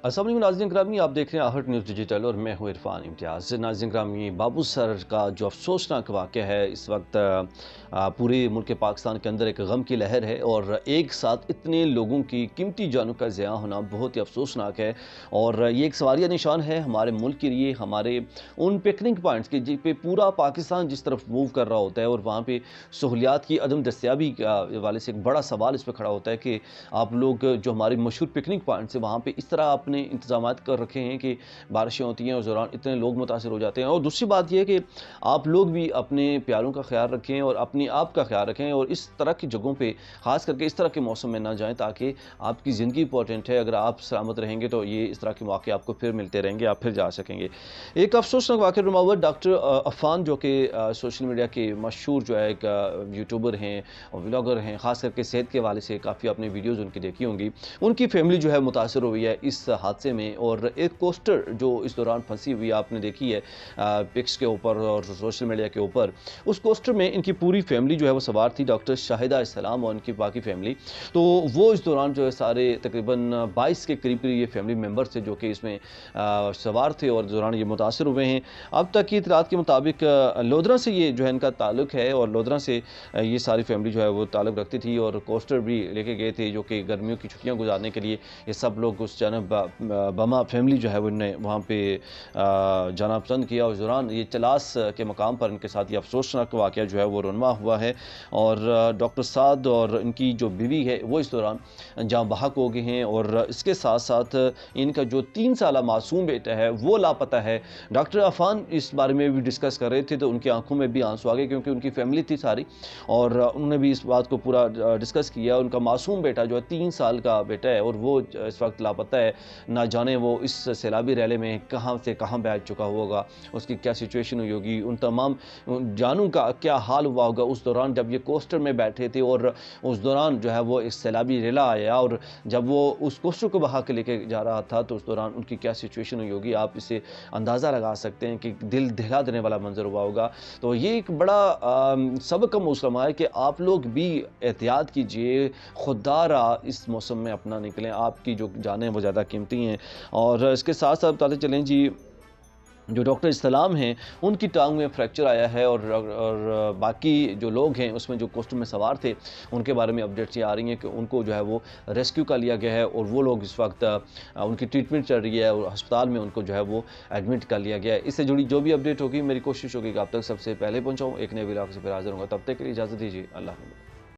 अस्सलाम वालेकुम नाज़रीन ग्रामी, आप देख रहे हैं आहट न्यूज़ डिजिटल और मैं हूँ इरफान इम्तियाज़। नाज़रीन ग्रामी, बाबू सर का जो अफसोसनाक वाक़या है इस वक्त पूरे मुल्क पाकिस्तान के अंदर एक गम की लहर है और एक साथ इतने लोगों की कीमती जानों का ज़िया होना बहुत ही अफसोसनाक है। और ये एक सवालिया निशान है हमारे मुल्क के लिए, हमारे उन पिकनिक पॉइंट्स के जिन पे पूरा पाकिस्तान जिस तरफ मूव कर रहा होता है और वहाँ पे सहूलियात की अदम दस्तियाबी के हवाले से एक बड़ा सवाल इस पर खड़ा होता है कि आप लोग जो हमारे मशहूर पिकनिक पॉइंट्स है वहाँ पे इस तरह आपने इंतजामात कर रखे हैं कि बारिशें होती हैं उस दौरान इतने लोग मुतासर हो जाते हैं। और दूसरी बात यह है कि आप लोग भी अपने प्यारों का ख्याल रखें और अपने आप का ख्याल रखें और इस तरह की जगहों पे ख़ास करके इस तरह के मौसम में ना जाएं, ताकि आपकी ज़िंदगी इंपॉर्टेंट है। अगर आप सलामत रहेंगे तो ये इस तरह के मौके आपको फिर मिलते रहेंगे, आप फिर जा सकेंगे। एक अफसोसनाक वाक़या रुमा हुआ डॉक्टर अफ़ान, जो कि सोशल मीडिया के मशहूर जो है एक यूट्यूबर हैं और व्लॉगर हैं, ख़ास करके सेहत के हवाले से काफ़ी आपने वीडियोज़ उनकी देखी होंगी। उनकी फैमिली जो है मुतासर हुई है इस हादसे में और एक पोस्टर जो इस दौरान फंसी हुई आपने देखी है पिक्स के ऊपर और सोशल मीडिया के ऊपर। उस पोस्टर में इनकी पूरी फैमिली जो है वो सवार थी, डॉक्टर शाहिदा इस्लाम और उनकी बाकी फैमिली। तो वो इस दौरान जो है सारे तकरीबन 22 के करीब ये फैमिली मेम्बर्स थे जो कि इसमें सवार थे और दौरान ये मुतासर हुए हैं। अब तक की इतलात के मुताबिक लोधरा से ये जो है इनका ताल्लुक है और लोधरा से ये सारी फैमिली जो है वो ताल्लुक रखती थी और कोस्टर भी लेके गए थे जो कि गर्मियों की छुट्टियां गुजारने के लिए ये सब लोग उस जानब बमा फैमिली जो है वो इन्हें वहाँ पे जाना पसंद किया। उस दौरान ये चलास के मकाम पर इनके साथ ये अफसोसनाक वाक़या जो है वो रुनमा हुआ है और डॉक्टर साद और इनकी जो बीवी है वो इस दौरान जाँ बहक हो गए हैं और इसके साथ साथ इनका जो 3 साला मासूम बेटा है वो लापता है। डॉक्टर अफ़ान इस बारे में भी डिस्कस कर रहे थे तो उनकी आंखों में भी आंसू आ गए क्योंकि उनकी फैमिली थी सारी और उन्होंने भी इस बात को पूरा डिस्कस किया। उनका मासूम बेटा जो है 3 साल का बेटा है और वो इस वक्त लापता है। ना जाने वो इस सैलाबी रैली में कहाँ से कहाँ बैठ चुका होगा, उसकी क्या सिचुएशन हुई होगी, उन तमाम जानों का क्या हाल हुआ होगा उस दौरान जब ये कोस्टर में बैठे थे और उस दौरान जो है वो एक सैलाबी रेला आया और जब वो उस कोस्टर को बहा के लेके जा रहा था तो उस दौरान उनकी क्या सिचुएशन हुई होगी। आप इससे अंदाज़ा लगा सकते हैं कि दिल दहला देने वाला मंजर हुआ होगा। तो ये एक बड़ा सबक का मौसम है कि आप लोग भी एहतियात कीजिए, खुददारा इस मौसम में अपना निकलें। आपकी जो जानें वो ज़्यादा कीमती हैं। और इसके साथ साथ बताते चलें जी, जो डॉक्टर इस्लाम हैं उनकी टांग में फ्रैक्चर आया है और बाकी जो लोग हैं उसमें जो कोस्टर में सवार थे उनके बारे में अपडेट्स ये आ रही हैं कि उनको जो है वो रेस्क्यू कर लिया गया है और वो लोग इस वक्त उनकी ट्रीटमेंट चल रही है और अस्पताल में उनको जो है वो एडमिट कर लिया गया है। इससे जुड़ी जो भी अपडेट होगी मेरी कोशिश होगी कि आप तक सबसे पहले पहुँचाऊँ। एक नए व्लॉग से फिर हाजिर होगा, तब तक के लिए इजाज़त दीजिए। अल्लाह हाफ़िज़।